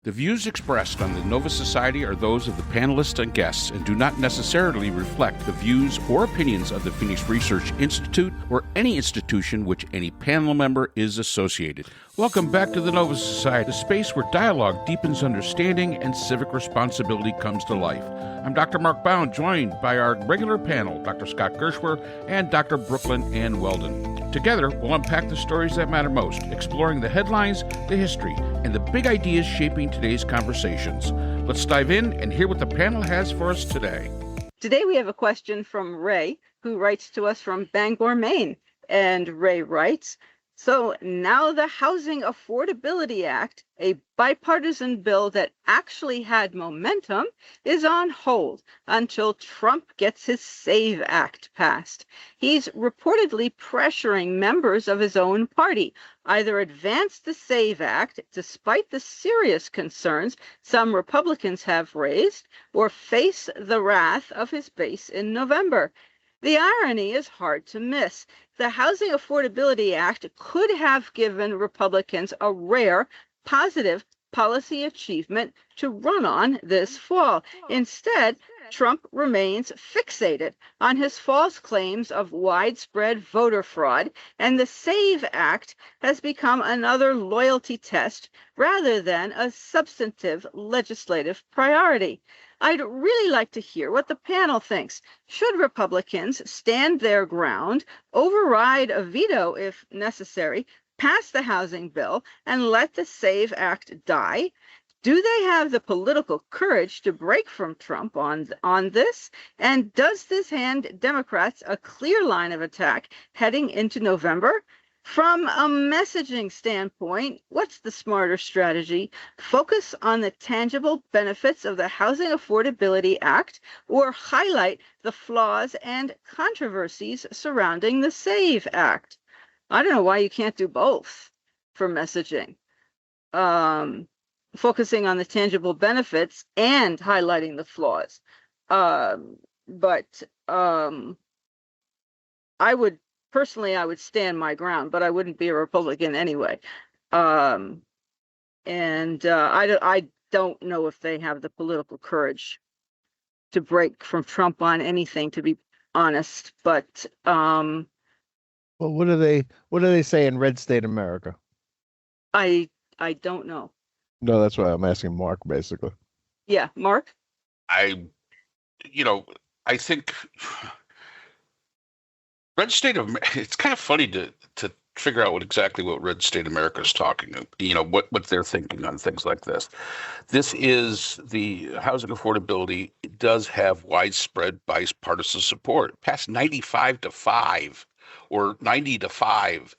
The views expressed on the Nova Society are those of the panelists and guests and do not necessarily reflect the views or opinions of the Phoenix Research Institute or any institution which any panel member is associated. Welcome back to the Nova Society, the space where dialogue deepens understanding and civic responsibility comes to life. I'm Dr. Mark Bound, joined by our regular panel, Dr. Scott Gershwer and Dr. Brooklyn Ann Weldon. Together, we'll unpack the stories that matter most, exploring the headlines, the history, and the big ideas shaping today's conversations. Let's dive in and hear what the panel has for us today. Today we have a question from Ray, who writes to us from Bangor, Maine. And Ray writes, so now the Housing Affordability Act, a bipartisan bill that actually had momentum, is on hold until Trump gets his SAVE Act passed. He's reportedly pressuring members of his own party, either advance the SAVE Act despite the serious concerns some Republicans have raised, or face the wrath of his base in November. The irony is hard to miss. The Housing Affordability Act could have given Republicans a rare, positive policy achievement to run on this fall. Instead, Trump remains fixated on his false claims of widespread voter fraud, and the SAVE Act has become another loyalty test rather than a substantive legislative priority. I'd really like to hear what the panel thinks. Should Republicans stand their ground, override a veto if necessary, pass the housing bill, and let the SAVE Act die? Do they have the political courage to break from Trump on this? And does this hand Democrats a clear line of attack heading into November? From a messaging standpoint, what's the smarter strategy? Focus on the tangible benefits of the Housing Affordability Act, or highlight the flaws and controversies surrounding the SAVE Act? I don't know why you can't do both for messaging. Focusing on the tangible benefits and highlighting the flaws. But I would stand my ground, but I wouldn't be a Republican anyway. I don't know if they have the political courage to break from Trump on anything, to be honest. But well, what do they say in Red State America? I don't know. No, that's why I'm asking Mark, basically. Yeah, Mark? I think Red State of it's kind of funny to figure out exactly what Red State America is talking about, what they're thinking on things like this. This is the housing affordability. It does have widespread bipartisan support. It passed 95-5 or 90-5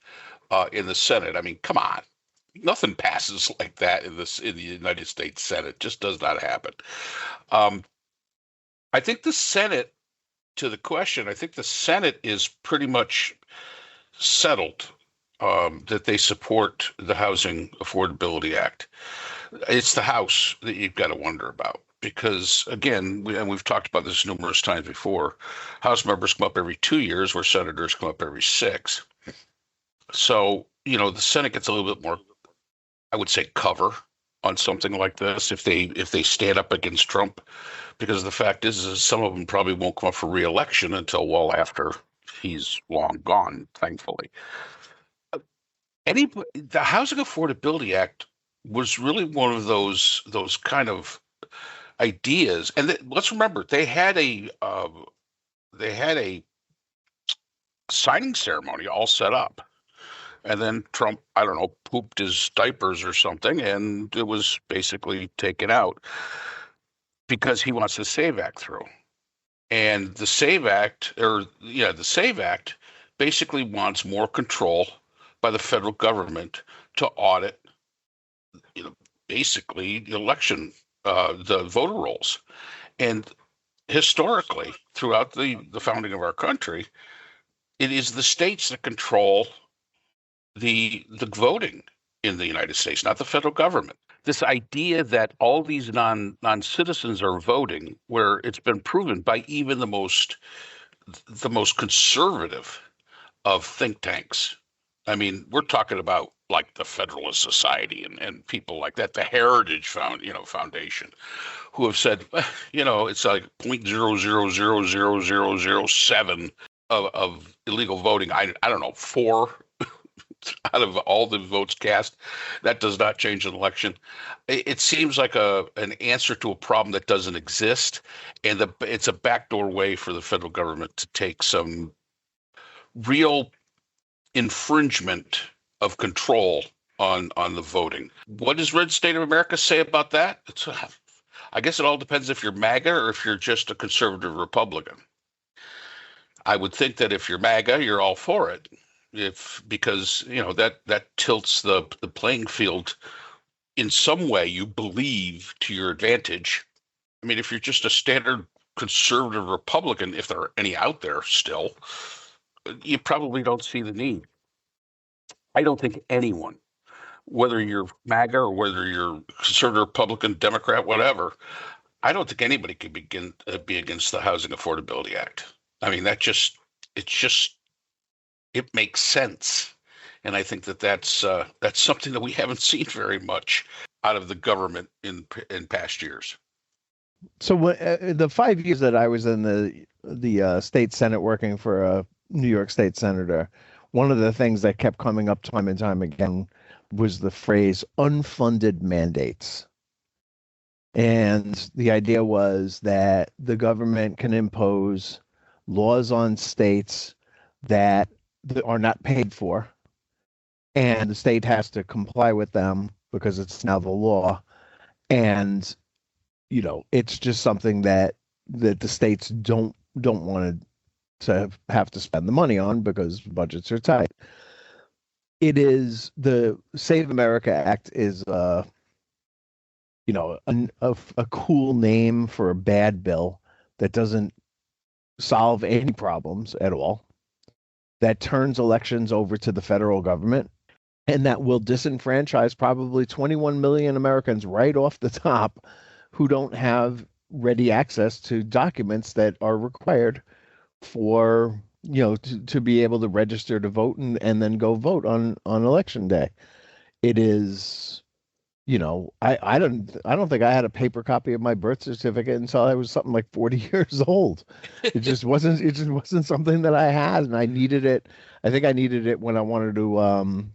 in the Senate. I mean, come on. Nothing passes like that in the United States Senate. Just does not happen. I think the Senate, to the question, I think the Senate is pretty much settled that they support the Housing Affordability Act. It's the House that you've got to wonder about. Because, again, we've talked about this numerous times before, House members come up every 2 years, where senators come up every 6. So, the Senate gets a little bit more, I would say, cover on something like this if they stand up against Trump, because the fact is some of them probably won't come up for re-election until well after he's long gone, thankfully. The Housing Affordability Act was really one of those kind of ideas, and let's remember they had a signing ceremony all set up. And then Trump, I don't know, pooped his diapers or something, and it was basically taken out because he wants the SAVE Act through. And the SAVE Act, basically wants more control by the federal government to audit, basically the election, the voter rolls. And historically, throughout the founding of our country, it is the states that control the voting in the United States, not the federal government. This idea that all these non-citizens are voting, where it's been proven by even the most conservative of think tanks, I mean, we're talking about like the Federalist Society and people like that, the Heritage Foundation, who have said, it's like 0.000007 of illegal voting. I don't know, 4 out of all the votes cast. That does not change an election. It seems like an answer to a problem that doesn't exist, and it's a backdoor way for the federal government to take some real infringement of control on the voting. What does Red State of America say about that? I guess it all depends if you're MAGA or if you're just a conservative Republican. I would think that if you're MAGA, you're all for it. Because that tilts the playing field in some way, you believe, to your advantage. I mean, if you're just a standard conservative Republican, if there are any out there still, you probably don't see the need. I don't think anyone, whether you're MAGA or whether you're conservative Republican, Democrat, whatever, I don't think anybody could be against the Housing Affordability Act. I mean, it makes sense. And I think that's something that we haven't seen very much out of the government in past years. So the 5 years that I was in the state Senate working for a New York State senator, one of the things that kept coming up time and time again was the phrase unfunded mandates. And the idea was that the government can impose laws on states that are not paid for, and the state has to comply with them because it's now the law. And it's just something that the states don't want to have to spend the money on because budgets are tight. It is the Save America Act is a cool name for a bad bill that doesn't solve any problems at all, that turns elections over to the federal government, and that will disenfranchise probably 21 million Americans right off the top who don't have ready access to documents that are required for, to be able to register to vote and then go vote on election day. It is, I don't think I had a paper copy of my birth certificate until I was something like 40 years old. It just wasn't something that I had, and I needed it. I think I needed it when I wanted to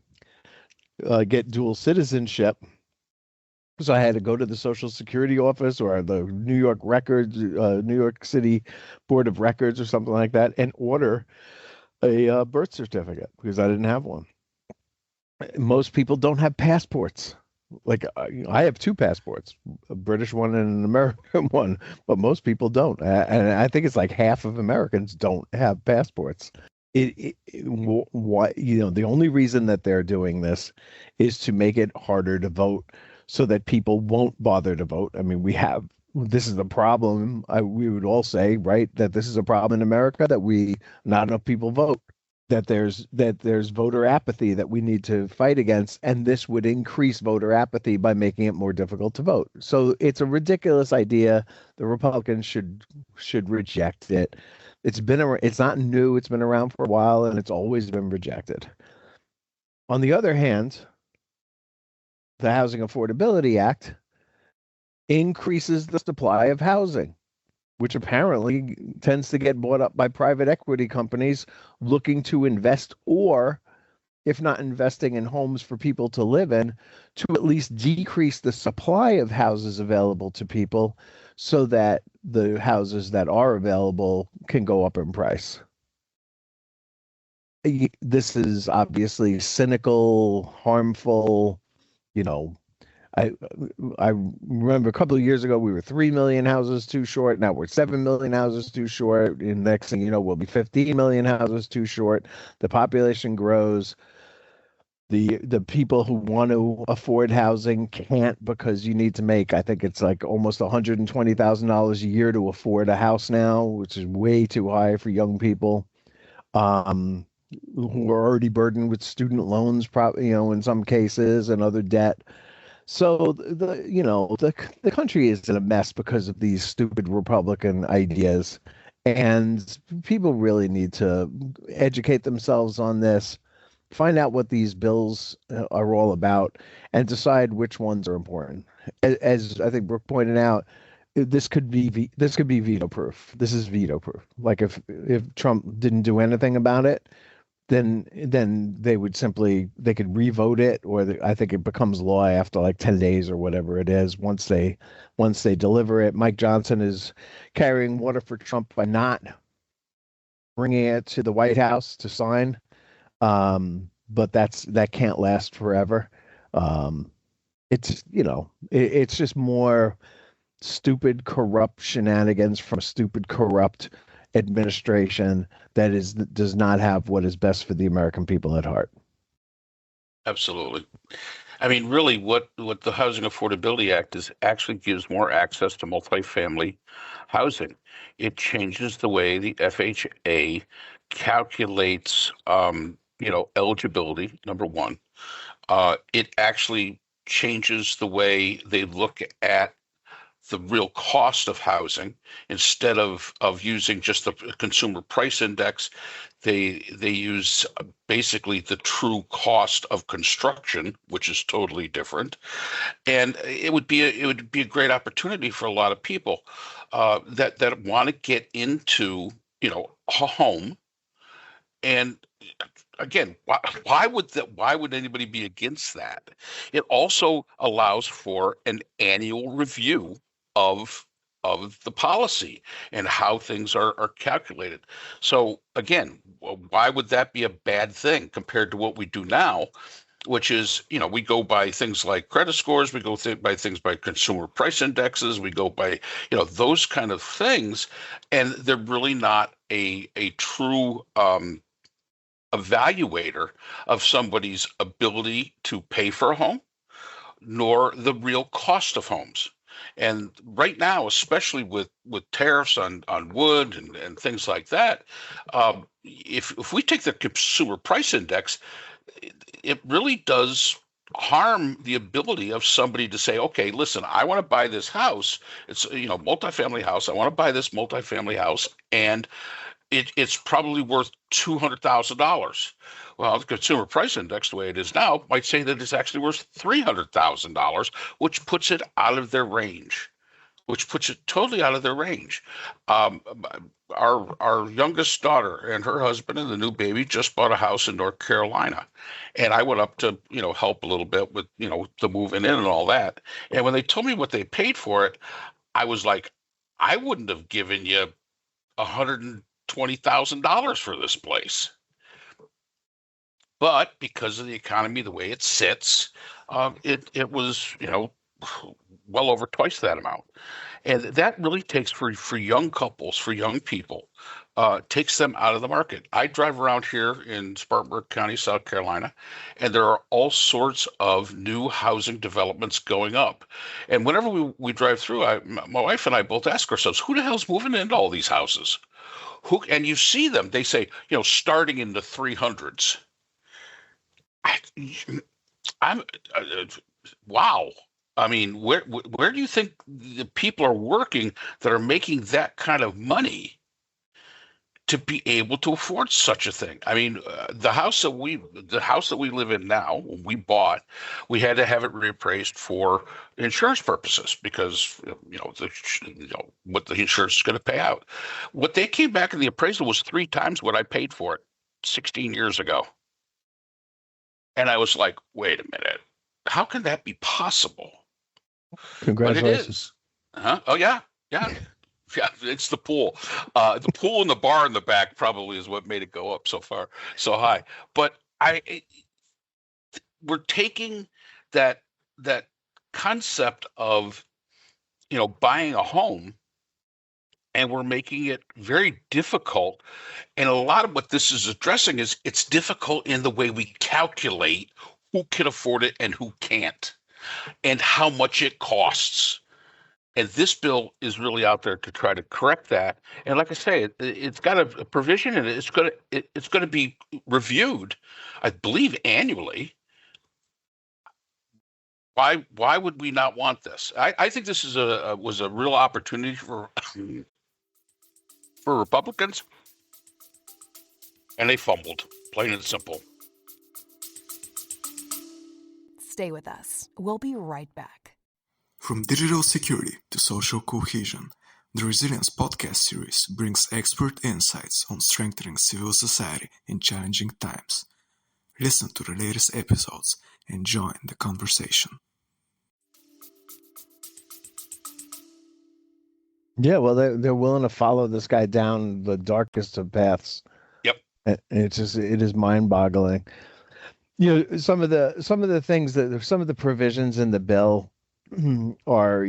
get dual citizenship. So I had to go to the Social Security office or the New York Records, New York City Board of Records or something like that, and order a birth certificate because I didn't have one. Most people don't have passports. Like I have 2 passports, a British one and an American one, but most people don't. And I think it's like half of Americans don't have passports. The only reason that they're doing this is to make it harder to vote so that people won't bother to vote. I mean, this is the problem. We would all say, right, that this is a problem in America, that not enough people vote, that there's voter apathy that we need to fight against, and this would increase voter apathy by making it more difficult to vote. So it's a ridiculous idea. The Republicans should reject it. It's not new. It's been around for a while, and it's always been rejected. On the other hand, the Housing Affordability Act increases the supply of housing, which apparently tends to get bought up by private equity companies looking to invest, or if not investing in homes for people to live in, to at least decrease the supply of houses available to people so that the houses that are available can go up in price. This is obviously cynical, harmful. I remember a couple of years ago, we were 3 million houses too short. Now we're 7 million houses too short. And next thing you know, we'll be 15 million houses too short. The population grows. The people who want to afford housing can't, because you need to make, I think it's like almost $120,000 a year to afford a house now, which is way too high for young people who are already burdened with student loans, probably, in some cases, and other debt. So the country is in a mess because of these stupid Republican ideas, and people really need to educate themselves on this. find out what these bills are all about, and decide which ones are important. As I think Brooke pointed out, this could be veto proof. This is veto proof. Like if Trump didn't do anything about it, then they could revote it, or I think it becomes law after like 10 days or whatever it is, once they deliver it. Mike Johnson is carrying water for Trump by not bringing it to the White House to sign. But that can't last forever. It's just more stupid, corrupt shenanigans from a stupid, corrupt administration that does not have what is best for the American people at heart. Absolutely. I mean, really, what the Housing Affordability Act is actually gives more access to multifamily housing. It changes the way the FHA calculates, eligibility, number one. It actually changes the way they look at the real cost of housing. Instead of using just the consumer price index, they use basically the true cost of construction, which is totally different. And it would be a great opportunity for a lot of people that want to get into a home. And again, why would anybody be against that? It also allows for an annual review of the policy and how things are calculated. So again, why would that be a bad thing compared to what we do now, which is, we go by things like credit scores, we go by things by consumer price indexes, we go by, those kind of things, and they're really not a true evaluator of somebody's ability to pay for a home, nor the real cost of homes. And right now, especially with tariffs on wood and things like that, if we take the consumer price index, it really does harm the ability of somebody to say, okay, listen, I want to buy this house. It's multifamily house. I want to buy this multifamily house, and it's probably worth $200,000. Well, the consumer price index, the way it is now, might say that it's actually worth $300,000, which puts it out of their range, which puts it totally out of their range. Our youngest daughter and her husband and the new baby just bought a house in North Carolina, and I went up to help a little bit with the moving in and all that. And when they told me what they paid for it, I was like, I wouldn't have given you $120,000 for this place. But because of the economy, the way it sits, it was, well over twice that amount. And that really takes for young couples, for young people, takes them out of the market. I drive around here in Spartanburg County, South Carolina, and there are all sorts of new housing developments going up. And whenever we drive through, my wife and I both ask ourselves, who the hell's moving into all these houses? And you see them, they say, starting in the 300s. I'm wow. I mean, where do you think the people are working that are making that kind of money to be able to afford such a thing? I mean, the house that we live in now, when we bought, we had to have it reappraised for insurance purposes because what the insurance is going to pay out. What they came back in the appraisal was 3 times what I paid for it 16 years ago. And I was like, wait a minute, how can that be possible? Congratulations. But it is. Oh, yeah. Yeah. Yeah, it's the pool. The pool and the bar in the back probably is what made it go up so high. But we're taking that concept of, buying a home, and we're making it very difficult. And a lot of what this is addressing is it's difficult in the way we calculate who can afford it and who can't, and how much it costs. And this bill is really out there to try to correct that. And like I say, it's got a provision in it. It's going to be reviewed, I believe, annually. Why would we not want this? I think this was a real opportunity for Republicans, and they fumbled, plain and simple. Stay with us. We'll be right back. From digital security to social cohesion, the Resilience podcast series brings expert insights on strengthening civil society in challenging times. Listen to the latest episodes and join the conversation. Yeah, well, they're willing to follow this guy down the darkest of paths. Yep. And it is mind-boggling. You know, some of the things some of the provisions in the bill are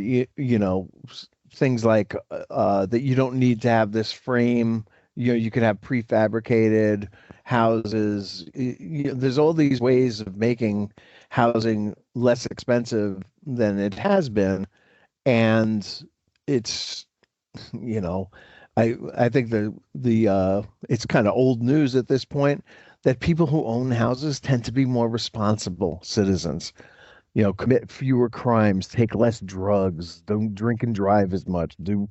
things like that you don't need to have this frame. You know, you can have prefabricated houses. There's all these ways of making housing less expensive than it has been, and it's I think the it's kind of old news at this point that people who own houses tend to be more responsible citizens. You know, commit fewer crimes, take less drugs, don't drink and drive as much, don't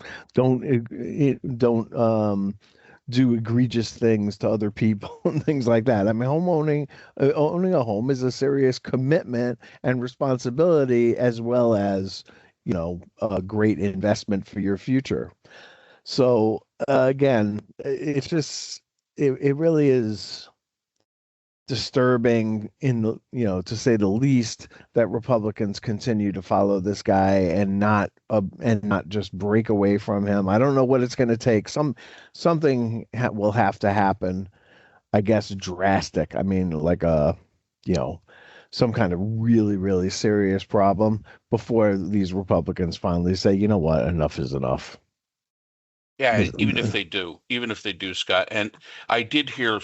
do egregious things to other people and things like that. I mean, owning a home is a serious commitment and responsibility, as well as a great investment for your future. So again, it's just it really is disturbing to say the least, that Republicans continue to follow this guy and not just break away from him. I don't know what it's going to take. Something will have to happen, I guess, drastic. I mean, like some kind of really, really serious problem before these Republicans finally say, you know what, enough is enough. Yeah, even if they do, Scott. And I did hear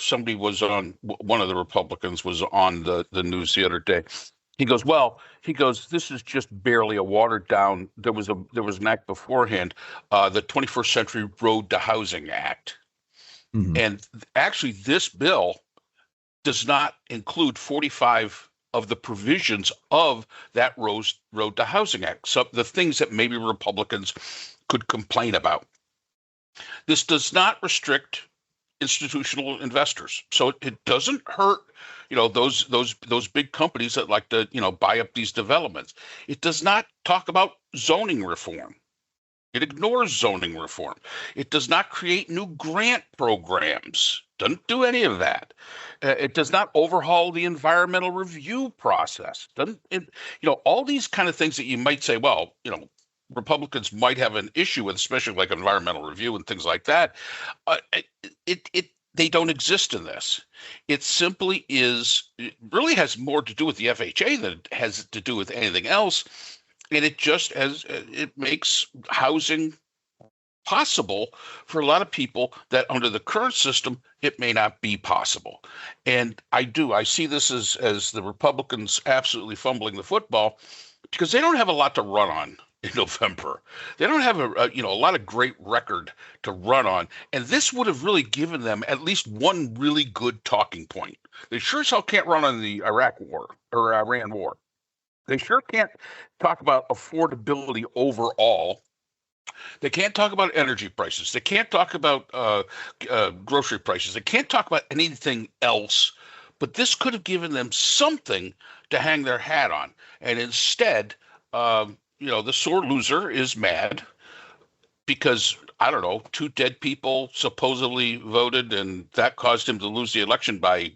one of the Republicans was on the news the other day. He goes, this is just barely a watered down. There was an act beforehand, the 21st Century Road to Housing Act. Mm-hmm. And actually, this bill does not include 45 of the provisions of that Road to Housing Act. So the things that maybe Republicans could complain about. This does not restrict institutional investors, so it doesn't hurt, those big companies that like to, buy up these developments. It does not talk about zoning reform. It ignores zoning reform. It does not create new grant programs. Doesn't do any of that. It does not overhaul the environmental review process. All these kind of things that you might say, well, Republicans might have an issue with, especially like environmental review and things like that. They don't exist in this. It simply really has more to do with the FHA than it has to do with anything else. And it makes housing possible for a lot of people that under the current system, it may not be possible. And I see this as the Republicans absolutely fumbling the football because they don't have a lot to run on in November. They don't have a lot of great record to run on, and this would have really given them at least one really good talking point. They sure as hell can't run on the Iraq war or Iran war. They sure can't talk about affordability overall. They can't talk about energy prices. They can't talk about grocery prices. They can't talk about anything else. But this could have given them something to hang their hat on, and instead. The sore loser is mad because, I don't know, 2 dead people supposedly voted, and that caused him to lose the election by,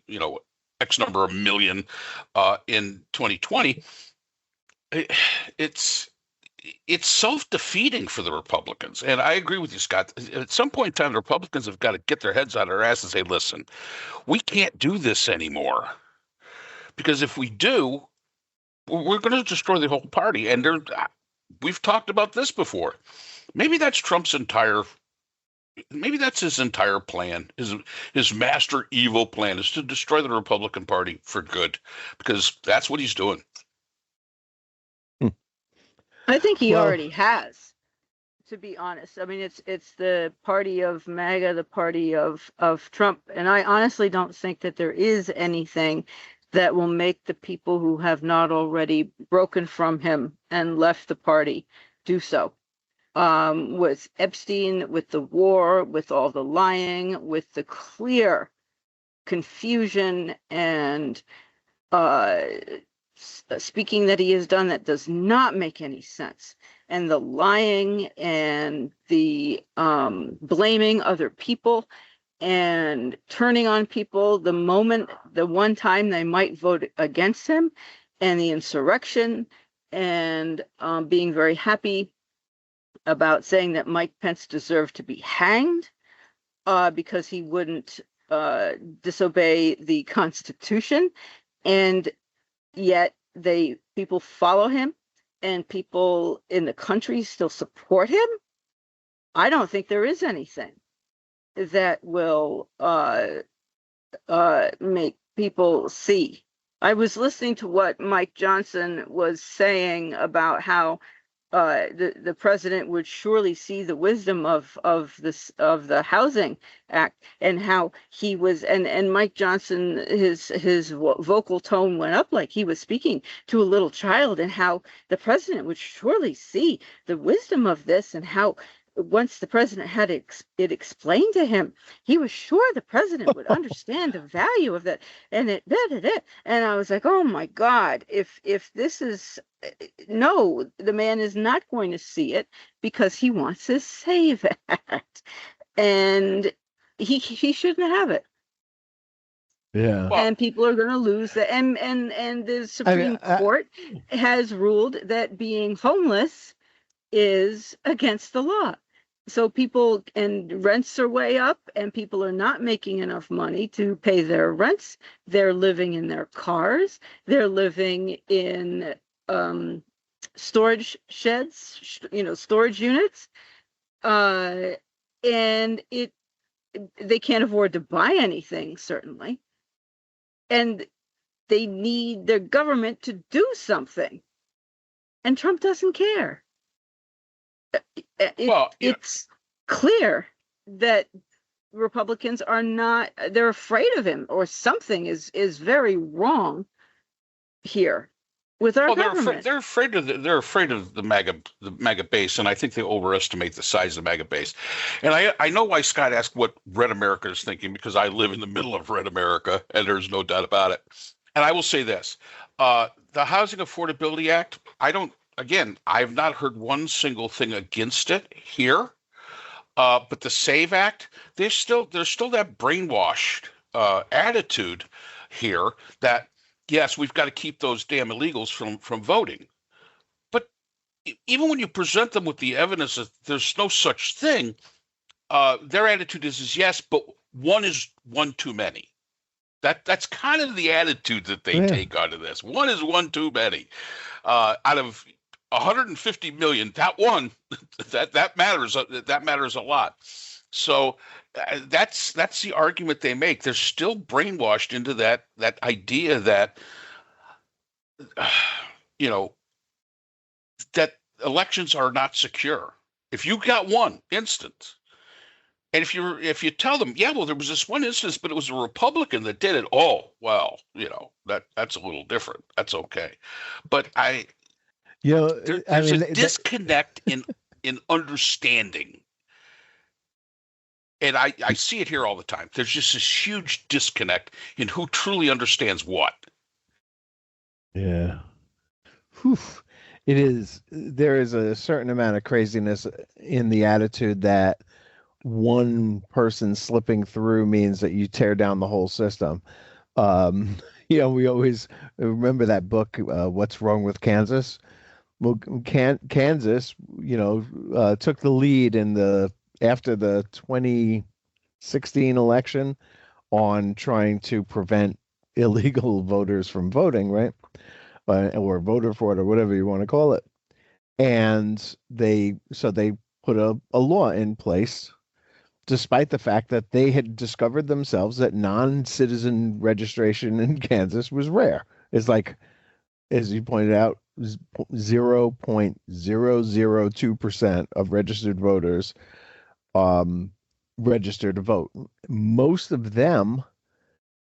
X number of million in 2020. It's self-defeating for the Republicans. And I agree with you, Scott. At some point in time, the Republicans have got to get their heads out of their ass and say, listen, we can't do this anymore. Because if we do, we're going to destroy the whole party. And we've talked about this before. Maybe that's his entire plan. His master evil plan is to destroy the Republican Party for good, because that's what he's doing. I think he already has, to be honest. I mean, it's the party of MAGA, the party of Trump. And I honestly don't think that there is anything that will make the people who have not already broken from him and left the party do so. With Epstein, with the war, with all the lying, with the clear confusion and speaking that he has done that does not make any sense. And the lying and the blaming other people and turning on people the one time they might vote against him, and the insurrection, and being very happy about saying that Mike Pence deserved to be hanged because he wouldn't disobey the Constitution. And yet people follow him, and people in the country still support him. I don't think there is anything that will make people see. I was listening to what Mike Johnson was saying about how the president would surely see the wisdom of the Housing Act, and how he was, and Mike Johnson, his vocal tone went up like he was speaking to a little child, and how the president would surely see the wisdom of this, and how once the president had it explained to him, he was sure the president would understand the value of that. And and I was like, oh my God, if this is, no, the man is not going to see it because he wants his SAVE Act, and he shouldn't have it. Yeah. And people are going to lose that. And the Supreme Court has ruled that being homeless is against the law. So people, and rents are way up, and people are not making enough money to pay their rents. They're living in their cars. They're living in storage sheds, storage units. And they can't afford to buy anything, certainly. And they need their government to do something. And Trump doesn't care. It's clear that Republicans are not, they're afraid of him, or something is very wrong here with our government. They're afraid of the MAGA base, and I think they overestimate the size of the MAGA base. And I know why Scott asked what Red America is thinking, because I live in the middle of Red America, and there's no doubt about it. And I will say this, the Housing Affordability Act, I've not heard one single thing against it here, but the SAVE Act, there's still that brainwashed attitude here that, yes, we've got to keep those damn illegals from voting. But even when you present them with the evidence that there's no such thing, their attitude is yes, but one is one too many. That's kind of the attitude that they take out of this. One is one too many. Out of 150 million, that one, that matters a lot. So that's the argument they make. They're still brainwashed into that idea that that elections are not secure. If you got one instance, and if you tell them, yeah, well, there was this one instance, but it was a Republican that did it. Oh, well, that's a little different. That's okay. But there's a disconnect in understanding. And I see it here all the time. There's just this huge disconnect in who truly understands what. Yeah. Whew. It is. There is a certain amount of craziness in the attitude that one person slipping through means that you tear down the whole system. We always remember that book, What's Wrong with Kansas? Well, Kansas, took the lead after the 2016 election on trying to prevent illegal voters from voting, right? Or voter fraud, or whatever you want to call it. And they put a law in place, despite the fact that they had discovered themselves that non-citizen registration in Kansas was rare. It's like, as you pointed out, 0.002% of registered voters register to vote. Most of them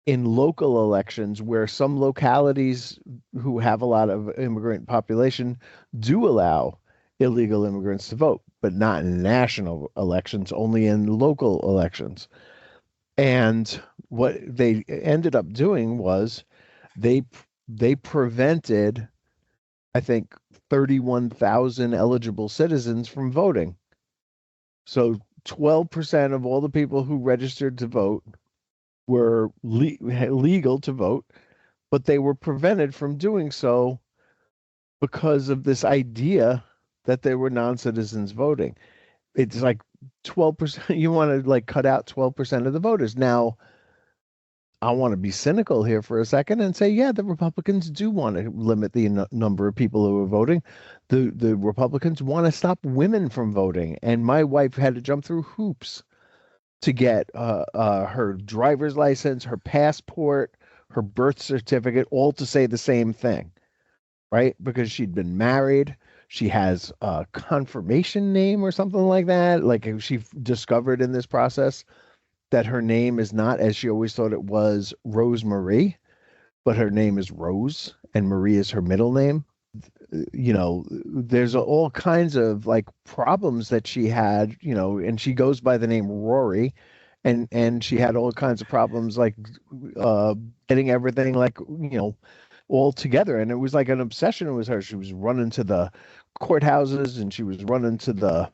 in local elections, where some localities who have a lot of immigrant population do allow illegal immigrants to vote, but not in national elections, only in local elections. And what they ended up doing was they they prevented, I think, 31,000 eligible citizens from voting. So 12% of all the people who registered to vote were legal to vote, but they were prevented from doing so because of this idea that they were non-citizens voting. It's like 12%. You want to like cut out 12% of the voters. Now, I want to be cynical here for a second and say, yeah, the Republicans do want to limit the number of people who are voting. The Republicans want to stop women from voting. And my wife had to jump through hoops to get her driver's license, her passport, her birth certificate, all to say the same thing, right? Because she'd been married. She has a confirmation name or something like that. Like she discovered in this process that her name is not, as she always thought it was, Rose Marie, but her name is Rose and Marie is her middle name. You know, there's all kinds of like problems that she had, you know, and she goes by the name Rory, and she had all kinds of problems like getting everything like, you know, all together. And it was like an obsession with her. She was running to the courthouses and she was running to the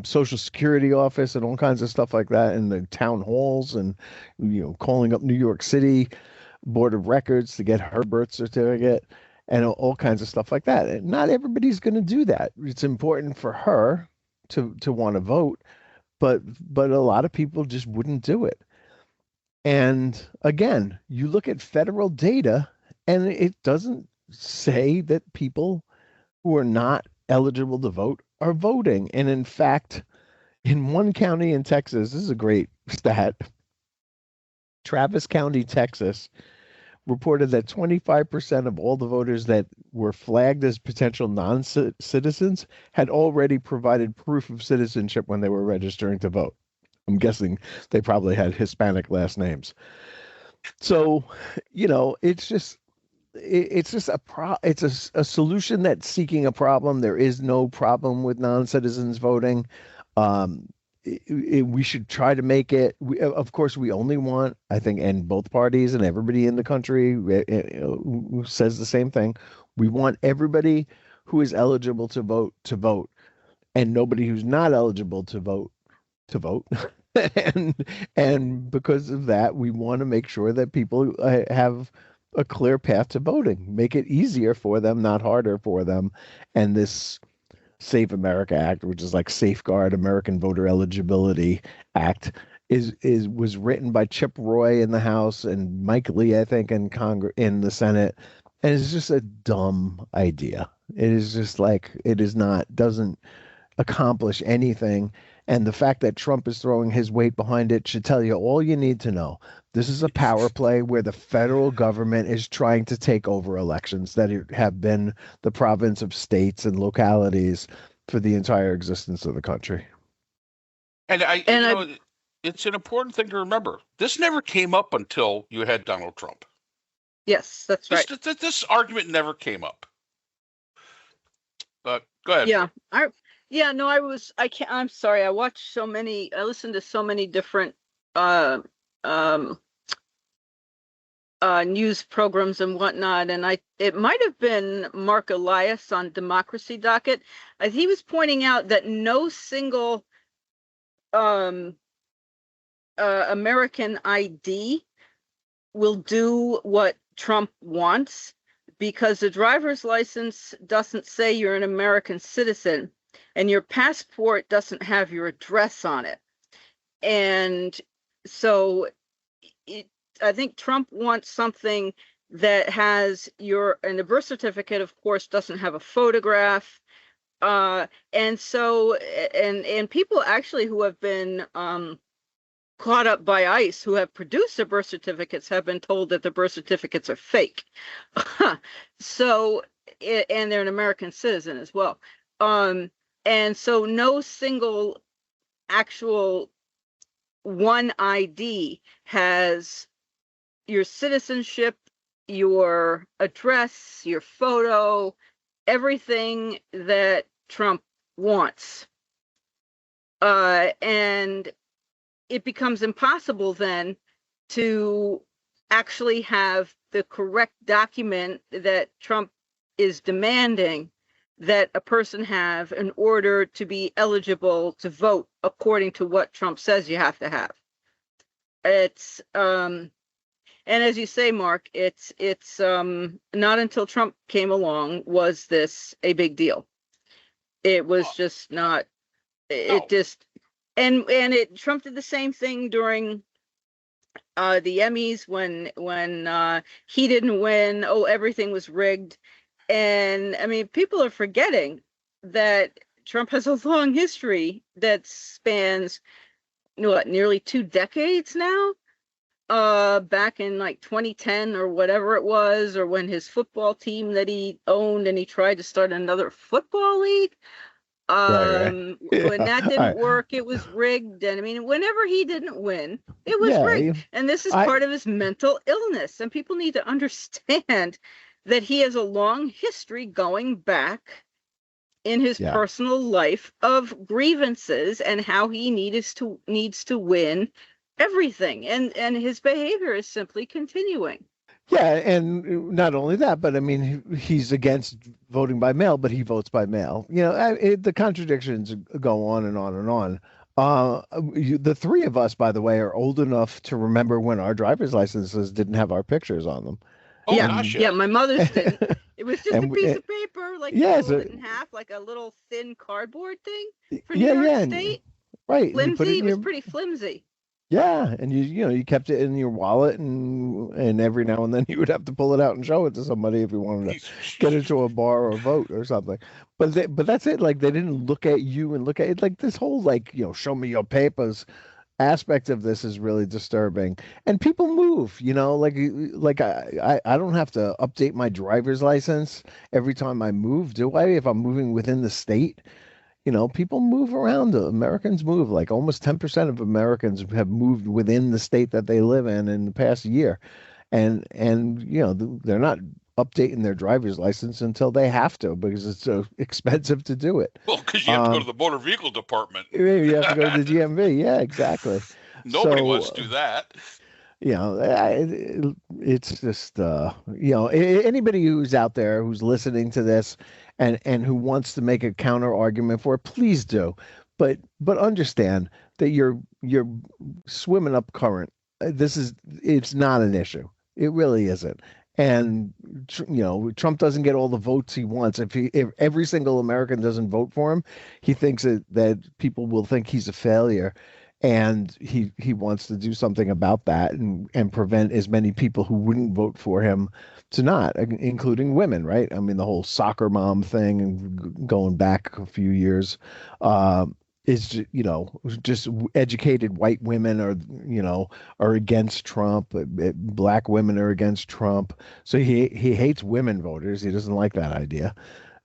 Social Security office and all kinds of stuff like that, and the town halls, and you know, calling up New York City Board of Records to get her birth certificate, and all kinds of stuff like that. And not everybody's going to do that. It's important for her to want to vote, but a lot of people just wouldn't do it. And again, you look at federal data, and it doesn't say that people who are not eligible to vote are voting. And in fact, in one county in Texas, this is a great stat. Travis County, Texas, reported that 25% of all the voters that were flagged as potential non-citizens had already provided proof of citizenship when they were registering to vote. I'm guessing they probably had Hispanic last names. So, you know, it's just a solution that's seeking a problem. There is no problem with non-citizens voting. We should try to make it. Of course, we only want, I think, and both parties and everybody in the country who says the same thing. We want everybody who is eligible to vote, and nobody who's not eligible to vote to vote. and because of that, we want to make sure that people have a clear path to voting, make it easier for them, not harder for them. And this Safe America Act, which is like Safeguard American Voter Eligibility Act, was written by Chip Roy in the House and Mike Lee, I think, in Congress, in the Senate. And it's just a dumb idea. It is just like, doesn't accomplish anything. And the fact that Trump is throwing his weight behind it should tell you all you need to know. This is a power play where the federal government is trying to take over elections that have been the province of states and localities for the entire existence of the country. And it's an important thing to remember. This never came up until you had Donald Trump. Yes, that's right. This argument never came up. But go ahead. Yeah, I'm sorry. I listened to so many different news programs and whatnot, and it might have been Mark Elias on Democracy Docket. He was pointing out that no single American ID will do what Trump wants, because the driver's license doesn't say you're an American citizen, and your passport doesn't have your address on it. And so I think Trump wants something that has and the birth certificate, of course, doesn't have a photograph. And people actually who have been caught up by ICE, who have produced the birth certificates, have been told that the birth certificates are fake. So, and they're an American citizen as well. And so no single actual one ID has your citizenship, your address, your photo, everything that Trump wants. And it becomes impossible then to actually have the correct document that Trump is demanding that a person have in order to be eligible to vote according to what Trump says you have to have. It's and as you say, Mark, it's not until Trump came along was this a big deal. It was just not. It No. just and Trump did the same thing during the Emmys when he didn't win. Oh, everything was rigged. And I mean, people are forgetting that Trump has a long history that spans nearly 2 decades now. Back in like 2010 or whatever it was, or when his football team that he owned and he tried to start another football league. Right. When that All didn't right. work, it was rigged. And I mean, whenever he didn't win, it was Yeah, rigged. And this is I- part of his mental illness. And people need to understand that he has a long history going back in his Yeah. personal life of grievances and how he needs to win everything. And his behavior is simply continuing. Yeah, and not only that, but I mean, he's against voting by mail, but he votes by mail. The contradictions go on and on and on. The three of us, by the way, are old enough to remember when our driver's licenses didn't have our pictures on them. Oh, Yeah, gosh, yeah, my mother's didn't. It was just a And piece of paper, like yeah, you fold so- it in half, like a little thin cardboard thing for yeah, New York yeah, State. right. And you put Flimsy. it It in was pretty flimsy. Yeah, and you kept it in your wallet, and every now and then you would have to pull it out and show it to somebody if you wanted to get into a bar or vote or something. But that's it. Like, they didn't look at you and look at it. Like, this whole, like, show me your papers aspect of this is really disturbing. And people move, like I don't have to update my driver's license every time I move, do I? If I'm moving within the state. People move around. Americans move. Like, almost 10% of Americans have moved within the state that they live in the past year. And they're not updating their driver's license until they have to, because it's so expensive to do it. Well, because you have to go to the motor vehicle department. You have to go to the DMV. Yeah, exactly. Nobody So, wants to do that. It's just anybody who's out there who's listening to this and who wants to make a counter argument for it, please do. But understand that you're swimming up current. It's not an issue. It really isn't. And Trump doesn't get all the votes he wants. If every single American doesn't vote for him, he thinks that people will think he's a failure. And he wants to do something about that and prevent as many people who wouldn't vote for him to not, including women, right? I mean, the whole soccer mom thing and going back a few years is, just educated white women are against Trump. Black women are against Trump. So he hates women voters. He doesn't like that idea.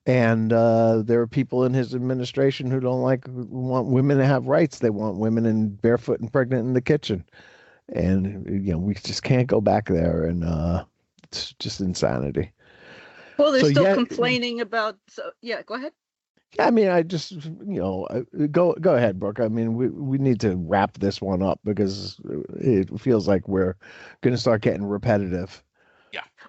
And there are people in his administration who want women to have rights. They want women barefoot and pregnant in the kitchen. And, we just can't go back there. And it's just insanity. Well, they're still complaining about. So, yeah, go ahead. Yeah, I mean, I just, go ahead, Brooke. I mean, we need to wrap this one up because it feels like we're going to start getting repetitive.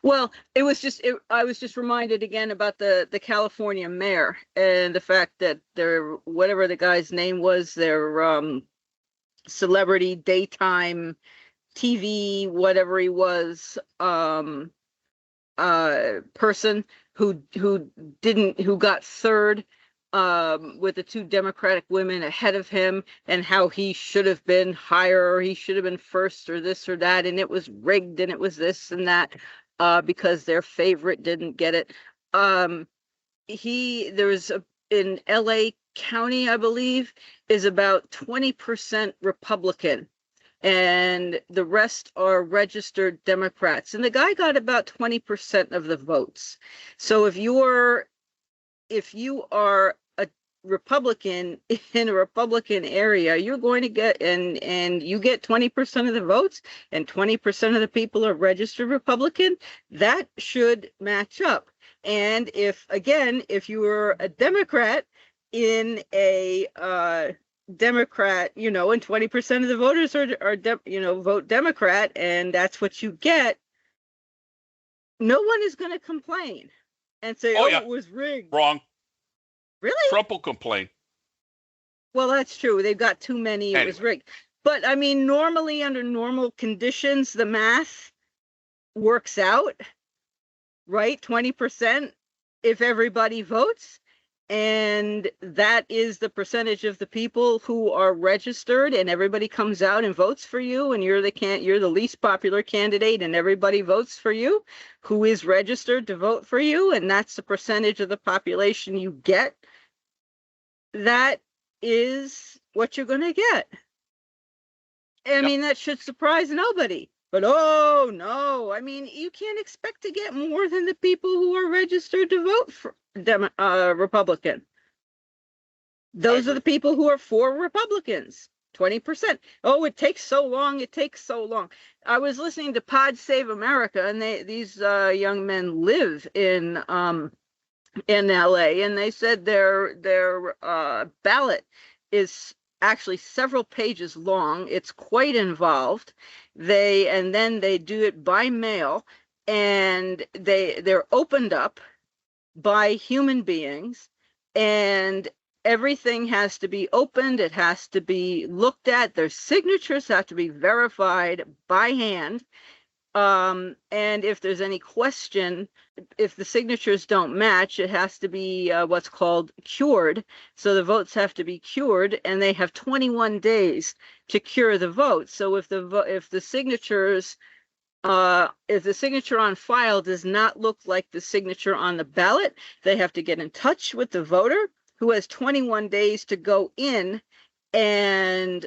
Well, I was just reminded again about the California mayor and the fact that their, whatever the guy's name was, their celebrity daytime TV, whatever he was, person who got third with the 2 Democratic women ahead of him, and how he should have been higher, or he should have been first, or this or that, and it was rigged, and it was this and that. Because their favorite didn't get it. In LA County, I believe, is about 20% Republican, and the rest are registered Democrats. And the guy got about 20% of the votes. So if you are a Republican in a Republican area, you're going to get, and you get 20% of the votes, and 20% of the people are registered Republican, that should match up. And if you were a Democrat in a Democrat, and 20% of the voters vote Democrat, and that's what you get, no one is going to complain and say, Oh, yeah. it was rigged. Wrong. Really? Trump will complain. Well, that's true. They've got too many. It was rigged. But I mean, normally under normal conditions, the math works out, right? 20% if everybody votes. And that is the percentage of the people who are registered, and everybody comes out and votes for you, and you're the least popular candidate, and everybody votes for you who is registered to vote for you, and that's the percentage of the population you get. That is what you're going to get. I mean, that should surprise nobody. But oh no, I mean, you can't expect to get more than the people who are registered to vote for Republican. Those are the people who are for Republicans. 20%. Oh, it takes so long. It takes so long. I was listening to Pod Save America, and these young men live in LA, and they said their ballot is actually several pages long. It's quite involved. Then they do it by mail, and they're opened up by human beings, and everything has to be opened. It has to be looked at. Their signatures have to be verified by hand. And if there's any question, if the signatures don't match, it has to be what's called cured. So the votes have to be cured, and they have 21 days to cure the votes. So if the signature on file does not look like the signature on the ballot, they have to get in touch with the voter, who has 21 days to go in and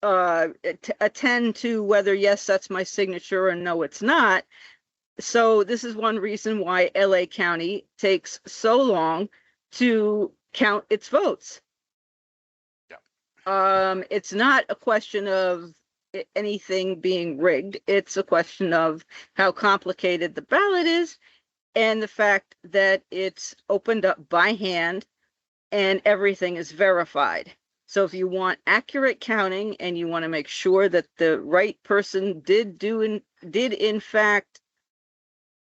attend to whether, yes, that's my signature, or no, it's not. So this is one reason why LA County takes so long to count its votes. Yeah. It's not a question of anything being rigged. It's a question of how complicated the ballot is, and the fact that it's opened up by hand and everything is verified. So if you want accurate counting, and you want to make sure that the right person did in fact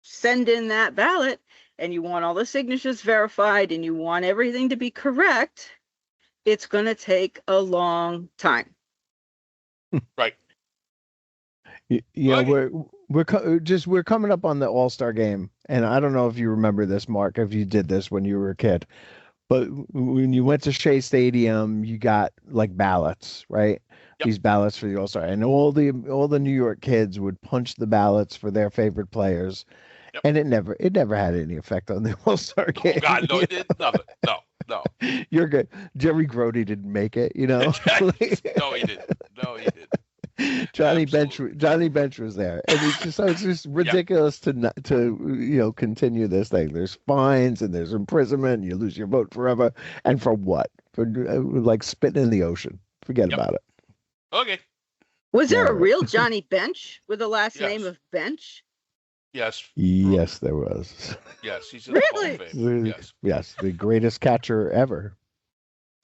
send in that ballot, and you want all the signatures verified, and you want everything to be correct, it's going to take a long time. Right. Yeah, we're coming up on the All-Star game, and I don't know if you remember this, Mark, if you did this when you were a kid. But when you went to Shea Stadium, you got like ballots, right? Yep. These ballots for the All-Star, and all the New York kids would punch the ballots for their favorite players, yep. And it never had any effect on the All-Star game. Oh God, no, it didn't. No. You're good. Jerry Grody didn't make it, No, he didn't. Johnny Bench was there, and it's just ridiculous to continue this thing. There's fines and there's imprisonment, and you lose your vote forever. And for what? For like spitting in the ocean. Forget about it. Okay. Was there a real Johnny Bench with the last name of Bench? Yes. Yes, there was. Yes, he's in the Hall of Fame. Yes, the greatest catcher ever.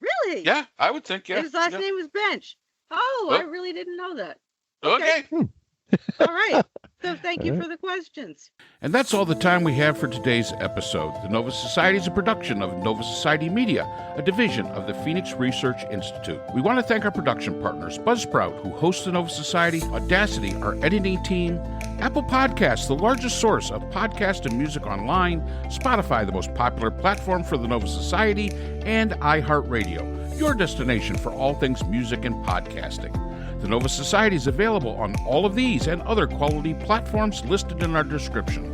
Really? Yeah, I would think. Yeah. His last name was Bench. Oh, I really didn't know that. Okay. All right. So thank you for the questions. And that's all the time we have for today's episode. The Nova Society is a production of Nova Society Media, a division of the Phoenix Research Institute. We want to thank our production partners, Buzzsprout, who hosts the Nova Society, Audacity, our editing team, Apple Podcasts, the largest source of podcast and music online, Spotify, the most popular platform for the Nova Society, and iHeartRadio, your destination for all things music and podcasting. The Nova Society is available on all of these and other quality platforms listed in our description.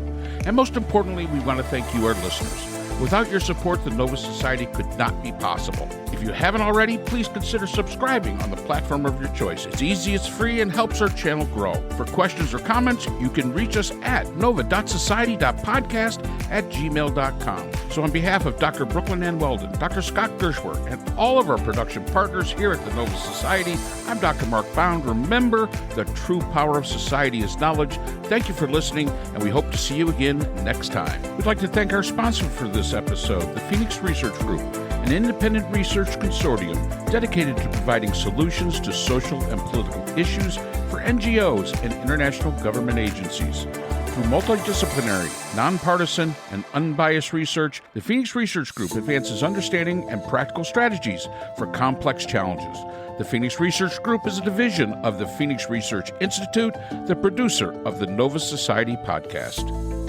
And most importantly, we want to thank you, our listeners. Without your support, the Nova Society could not be possible. If you haven't already, please consider subscribing on the platform of your choice. It's easy, it's free, and helps our channel grow. For questions or comments, you can reach us at nova.society.podcast@gmail.com. So on behalf of Dr. Brooklyn Ann Weldon, Dr. Scott Gershworth, and all of our production partners here at the Nova Society, I'm Dr. Mark Bound. Remember, the true power of society is knowledge. Thank you for listening, and we hope to see you again next time. We'd like to thank our sponsor for this episode, the Phoenix Research Group, an independent research consortium dedicated to providing solutions to social and political issues for NGOs and international government agencies. Through multidisciplinary, nonpartisan, and unbiased research, the Phoenix Research Group advances understanding and practical strategies for complex challenges. The Phoenix Research Group is a division of the Phoenix Research Institute, the producer of the Nova Society podcast.